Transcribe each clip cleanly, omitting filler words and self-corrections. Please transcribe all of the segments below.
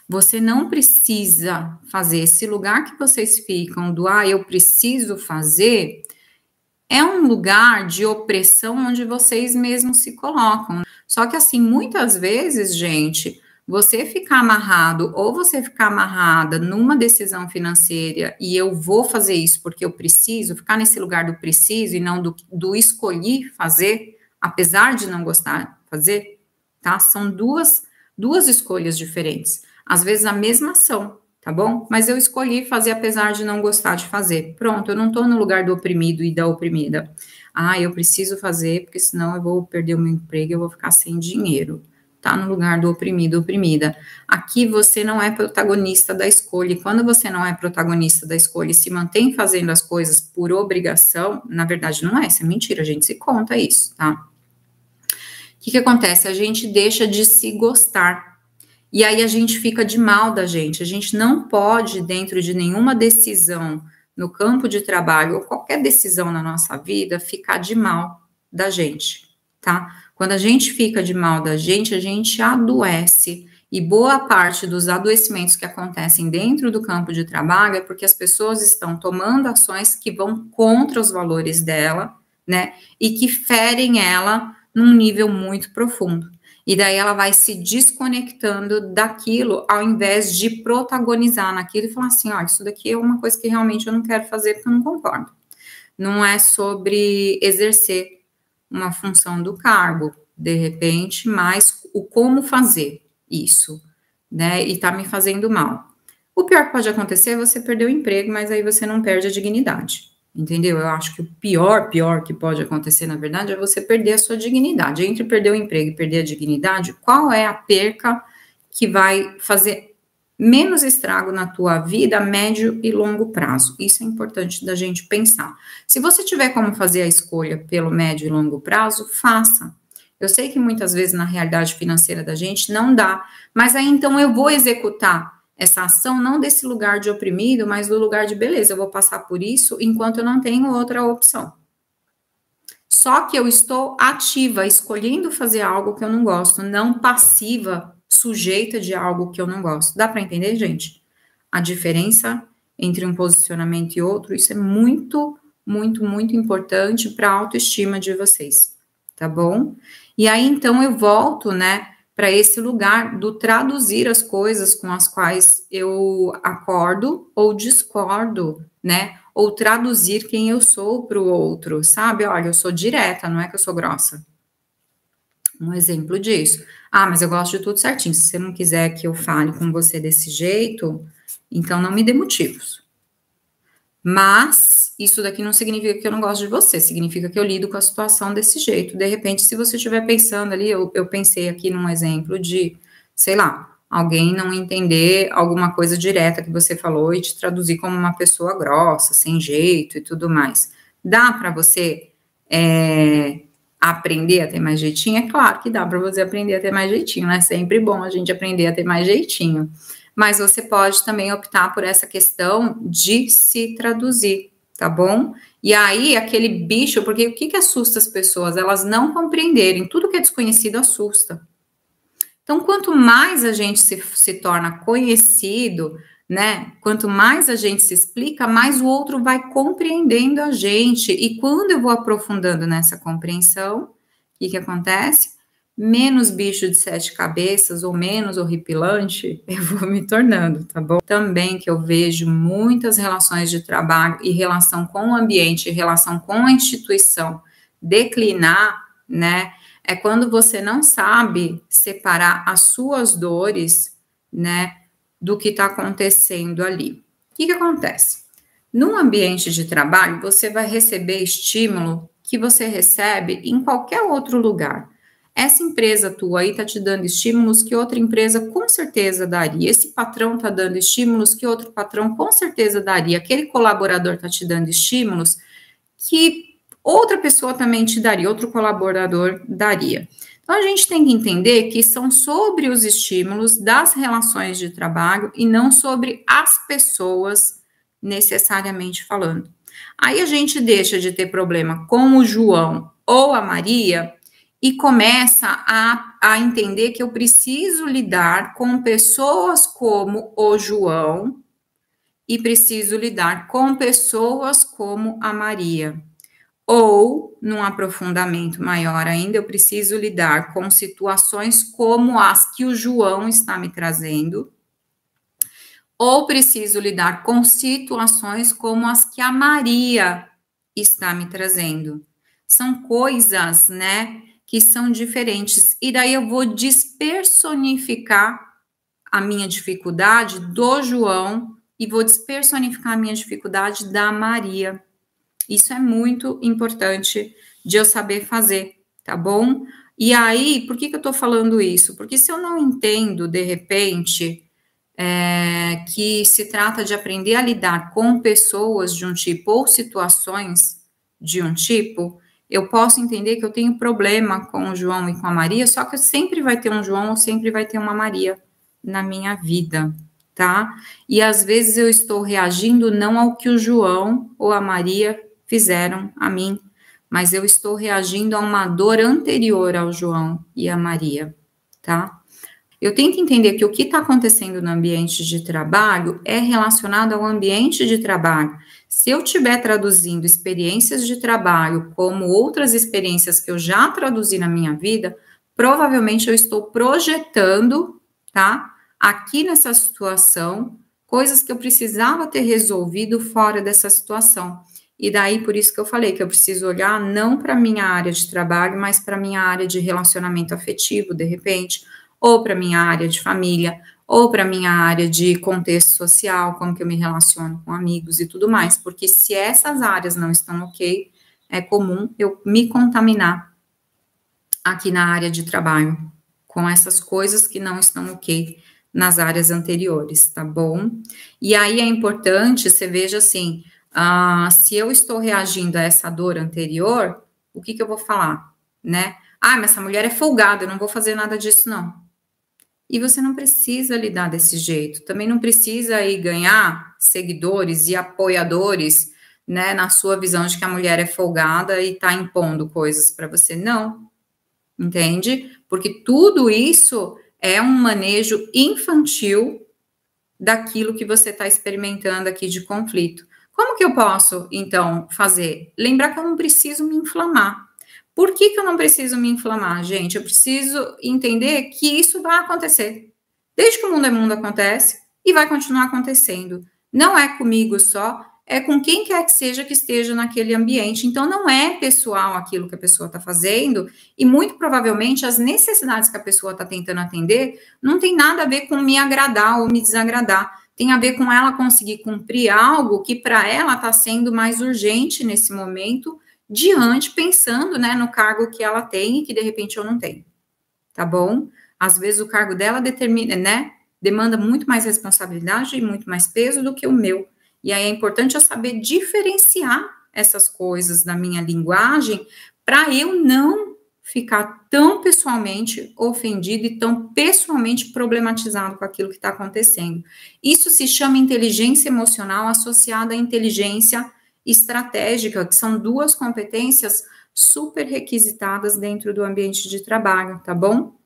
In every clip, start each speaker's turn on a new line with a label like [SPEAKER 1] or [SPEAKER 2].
[SPEAKER 1] Você não precisa fazer. Esse lugar que vocês ficam do eu preciso fazer é um lugar de opressão onde vocês mesmos se colocam. Só que assim, muitas vezes, gente, você ficar amarrado ou você ficar amarrada numa decisão financeira e eu vou fazer isso porque eu preciso, ficar nesse lugar do preciso e não do escolhi fazer, apesar de não gostar de fazer, tá? São duas escolhas diferentes. Às vezes a mesma ação, tá bom? Mas eu escolhi fazer apesar de não gostar de fazer. Pronto, eu não tô no lugar do oprimido e da oprimida. Eu preciso fazer porque senão eu vou perder o meu emprego, eu vou ficar sem dinheiro. Tá no lugar do oprimido, oprimida. Aqui você não é protagonista da escolha. E quando você não é protagonista da escolha e se mantém fazendo as coisas por obrigação, na verdade não é, isso é mentira, a gente se conta isso, tá? O que acontece? A gente deixa de se gostar. E aí a gente fica de mal da gente. A gente não pode, dentro de nenhuma decisão no campo de trabalho ou qualquer decisão na nossa vida, ficar de mal da gente, tá? Quando a gente fica de mal da gente, a gente adoece. E boa parte dos adoecimentos que acontecem dentro do campo de trabalho é porque as pessoas estão tomando ações que vão contra os valores dela, né? E que ferem ela num nível muito profundo. E daí ela vai se desconectando daquilo, ao invés de protagonizar naquilo e falar assim, isso daqui é uma coisa que realmente eu não quero fazer porque eu não concordo. Não é sobre exercer uma função do cargo, de repente, mas o como fazer isso, né? E tá me fazendo mal. O pior que pode acontecer é você perder o emprego, mas aí você não perde a dignidade. Entendeu? Eu acho que o pior que pode acontecer, na verdade, é você perder a sua dignidade. Entre perder o emprego e perder a dignidade, qual é a perca que vai fazer menos estrago na tua vida a médio e longo prazo? Isso é importante da gente pensar. Se você tiver como fazer a escolha pelo médio e longo prazo, faça. Eu sei que muitas vezes na realidade financeira da gente não dá, mas aí então eu vou executar essa ação não desse lugar de oprimido, mas do lugar de beleza, eu vou passar por isso enquanto eu não tenho outra opção. Só que eu estou ativa, escolhendo fazer algo que eu não gosto, não passiva, sujeita de algo que eu não gosto. Dá para entender, gente? A diferença entre um posicionamento e outro, isso é muito, muito, muito importante para a autoestima de vocês, tá bom? E aí, então, eu volto, né, para esse lugar do traduzir as coisas com as quais eu acordo ou discordo, né? Ou traduzir quem eu sou para o outro, sabe? Olha, eu sou direta, não é que eu sou grossa. Um exemplo disso. Mas eu gosto de tudo certinho. Se você não quiser que eu fale com você desse jeito, então não me dê motivos. Mas isso daqui não significa que eu não gosto de você, significa que eu lido com a situação desse jeito. De repente, se você estiver pensando ali, eu pensei aqui num exemplo de, sei lá, alguém não entender alguma coisa direta que você falou e te traduzir como uma pessoa grossa, sem jeito e tudo mais. Dá para você aprender a ter mais jeitinho? É claro que dá para você aprender a ter mais jeitinho, né? É sempre bom a gente aprender a ter mais jeitinho. Mas você pode também optar por essa questão de se traduzir, tá bom? E aí, aquele bicho, porque o que assusta as pessoas? Elas não compreenderem, tudo que é desconhecido assusta. Então, quanto mais a gente se torna conhecido, né? Quanto mais a gente se explica, mais o outro vai compreendendo a gente. E quando eu vou aprofundando nessa compreensão, o que acontece? Menos bicho de 7 cabeças ou menos horripilante eu vou me tornando, tá bom? Também que eu vejo muitas relações de trabalho e relação com o ambiente, relação com a instituição declinar, né? É quando você não sabe separar as suas dores, né, do que está acontecendo ali. O que acontece? Num ambiente de trabalho, você vai receber estímulo que você recebe em qualquer outro lugar. Essa empresa tua aí está te dando estímulos que outra empresa com certeza daria. Esse patrão está dando estímulos que outro patrão com certeza daria. Aquele colaborador está te dando estímulos que outra pessoa também te daria, outro colaborador daria. Então, a gente tem que entender que são sobre os estímulos das relações de trabalho e não sobre as pessoas necessariamente falando. Aí a gente deixa de ter problema com o João ou a Maria e começa a entender que eu preciso lidar com pessoas como o João e preciso lidar com pessoas como a Maria. Ou, num aprofundamento maior ainda, eu preciso lidar com situações como as que o João está me trazendo, ou preciso lidar com situações como as que a Maria está me trazendo. São coisas, né, que são diferentes. E daí eu vou despersonificar a minha dificuldade do João e vou despersonificar a minha dificuldade da Maria. Isso é muito importante de eu saber fazer, tá bom? E aí, por que eu tô falando isso? Porque se eu não entendo, de repente, que se trata de aprender a lidar com pessoas de um tipo ou situações de um tipo, eu posso entender que eu tenho problema com o João e com a Maria, só que sempre vai ter um João ou sempre vai ter uma Maria na minha vida, tá? E às vezes eu estou reagindo não ao que o João ou a Maria fizeram a mim, mas eu estou reagindo a uma dor anterior ao João e a Maria, tá? Eu tenho que entender que o que está acontecendo no ambiente de trabalho é relacionado ao ambiente de trabalho. Se eu estiver traduzindo experiências de trabalho como outras experiências que eu já traduzi na minha vida, provavelmente eu estou projetando, tá? Aqui nessa situação, coisas que eu precisava ter resolvido fora dessa situação. E daí, por isso que eu falei que eu preciso olhar não para a minha área de trabalho, mas para a minha área de relacionamento afetivo, de repente, ou para minha área de família, ou para minha área de contexto social, como que eu me relaciono com amigos e tudo mais, porque se essas áreas não estão ok, é comum eu me contaminar aqui na área de trabalho, com essas coisas que não estão ok nas áreas anteriores, tá bom? E aí é importante, você veja assim, se eu estou reagindo a essa dor anterior, o que eu vou falar, né? Mas essa mulher é folgada, eu não vou fazer nada disso, não. E você não precisa lidar desse jeito. Também não precisa ir ganhar seguidores e apoiadores, né, na sua visão de que a mulher é folgada e tá impondo coisas para você. Não, entende? Porque tudo isso é um manejo infantil daquilo que você está experimentando aqui de conflito. Como que eu posso, então, fazer? Lembrar que eu não preciso me inflamar. Por que eu não preciso me inflamar, gente? Eu preciso entender que isso vai acontecer. Desde que o mundo acontece e vai continuar acontecendo. Não é comigo só, é com quem quer que seja que esteja naquele ambiente. Então, não é pessoal aquilo que a pessoa está fazendo e muito provavelmente as necessidades que a pessoa está tentando atender não tem nada a ver com me agradar ou me desagradar. Tem a ver com ela conseguir cumprir algo que para ela está sendo mais urgente nesse momento, diante, pensando, né, no cargo que ela tem e que de repente eu não tenho, tá bom? Às vezes o cargo dela determina, né, demanda muito mais responsabilidade e muito mais peso do que o meu. E aí é importante eu saber diferenciar essas coisas da minha linguagem para eu não ficar tão pessoalmente ofendido e tão pessoalmente problematizado com aquilo que está acontecendo. Isso se chama inteligência emocional associada à inteligência estratégica, que são duas competências super requisitadas dentro do ambiente de trabalho, tá bom?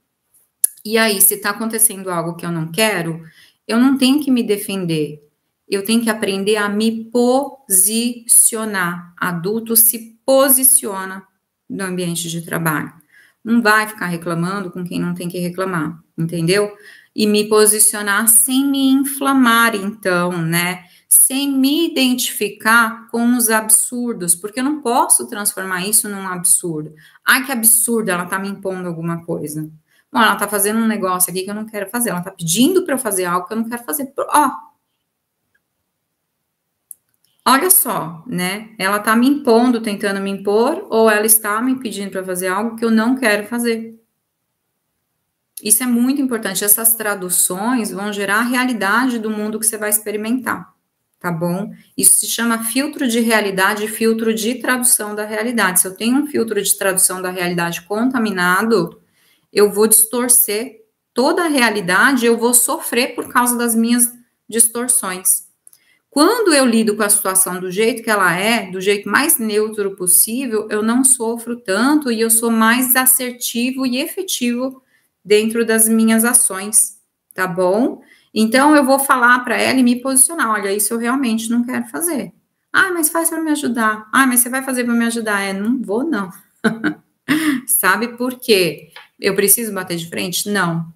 [SPEAKER 1] E aí, se está acontecendo algo que eu não quero, eu não tenho que me defender, eu tenho que aprender a me posicionar. Adulto se posiciona no ambiente de trabalho. Não vai ficar reclamando com quem não tem que reclamar, entendeu? E me posicionar sem me inflamar, então, né? Sem me identificar com os absurdos, porque eu não posso transformar isso num absurdo. Ai, que absurdo, ela tá me impondo alguma coisa. Bom, ela tá fazendo um negócio aqui que eu não quero fazer, ela tá pedindo para eu fazer algo que eu não quero fazer. Olha só, né? Ela tá me impondo, tentando me impor, ou ela está me pedindo para fazer algo que eu não quero fazer. Isso é muito importante. Essas traduções vão gerar a realidade do mundo que você vai experimentar, tá bom? Isso se chama filtro de realidade e filtro de tradução da realidade. Se eu tenho um filtro de tradução da realidade contaminado, eu vou distorcer toda a realidade, eu vou sofrer por causa das minhas distorções. Quando eu lido com a situação do jeito que ela é, do jeito mais neutro possível, eu não sofro tanto e eu sou mais assertivo e efetivo dentro das minhas ações, tá bom? Então eu vou falar para ela e me posicionar, olha, isso eu realmente não quero fazer. Ah, mas faz para me ajudar. Ah, mas você vai fazer para me ajudar? Não vou não. Sabe por quê? Eu preciso bater de frente? Não.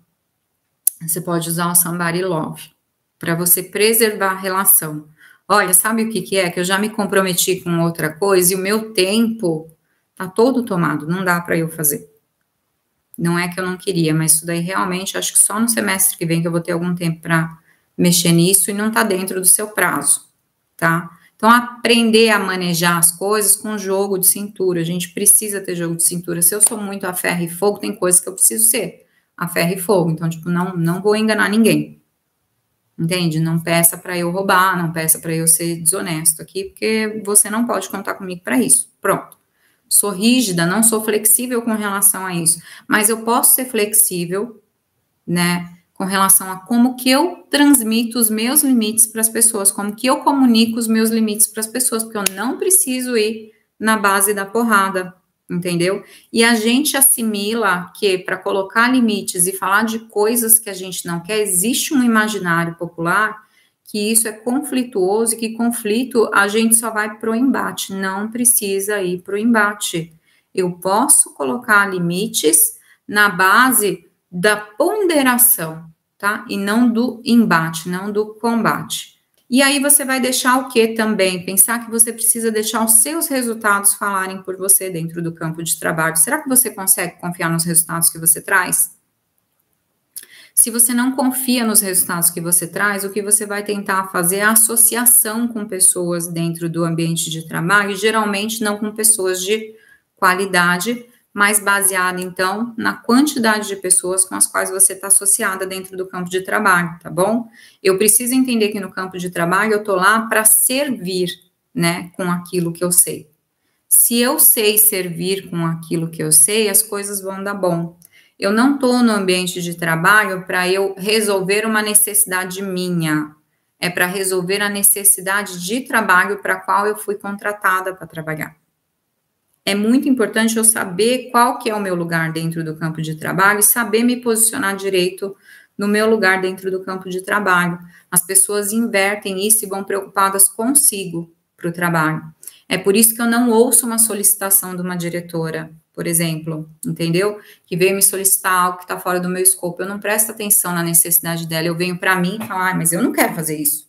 [SPEAKER 1] Você pode usar o somebody love para você preservar a relação. Olha, sabe o que é? Que eu já me comprometi com outra coisa e o meu tempo tá todo tomado, não dá para eu fazer. Não é que eu não queria, mas isso daí realmente acho que só no semestre que vem que eu vou ter algum tempo para mexer nisso e não tá dentro do seu prazo, tá? Então, aprender a manejar as coisas com jogo de cintura. A gente precisa ter jogo de cintura. Se eu sou muito a ferro e fogo, tem coisas que eu preciso ser a ferro e fogo. Então, tipo, não vou enganar ninguém. Entende? Não peça para eu roubar, não peça para eu ser desonesto aqui, porque você não pode contar comigo para isso. Pronto. Sou rígida, não sou flexível com relação a isso. Mas eu posso ser flexível, né? Com relação a como que eu transmito os meus limites para as pessoas, como que eu comunico os meus limites para as pessoas, porque eu não preciso ir na base da porrada, entendeu? E a gente assimila que para colocar limites e falar de coisas que a gente não quer, existe um imaginário popular que isso é conflituoso e que conflito a gente só vai para o embate, não precisa ir para o embate. Eu posso colocar limites na base da ponderação, tá? E não do embate, não do combate. E aí você vai deixar o que também? Pensar que você precisa deixar os seus resultados falarem por você dentro do campo de trabalho. Será que você consegue confiar nos resultados que você traz? Se você não confia nos resultados que você traz, o que você vai tentar fazer é a associação com pessoas dentro do ambiente de trabalho, e geralmente não com pessoas de qualidade, mas baseada, então, na quantidade de pessoas com as quais você está associada dentro do campo de trabalho, tá bom? Eu preciso entender que no campo de trabalho eu tô lá para servir, né, com aquilo que eu sei. Se eu sei servir com aquilo que eu sei, as coisas vão dar bom. Eu não estou no ambiente de trabalho para eu resolver uma necessidade minha. É para resolver a necessidade de trabalho para a qual eu fui contratada para trabalhar. É muito importante eu saber qual que é o meu lugar dentro do campo de trabalho e saber me posicionar direito no meu lugar dentro do campo de trabalho. As pessoas invertem isso e vão preocupadas consigo para o trabalho. É por isso que eu não ouço uma solicitação de uma diretora, por exemplo, entendeu? Que veio me solicitar algo que está fora do meu escopo. Eu não presto atenção na necessidade dela. Eu venho para mim e falo, mas eu não quero fazer isso.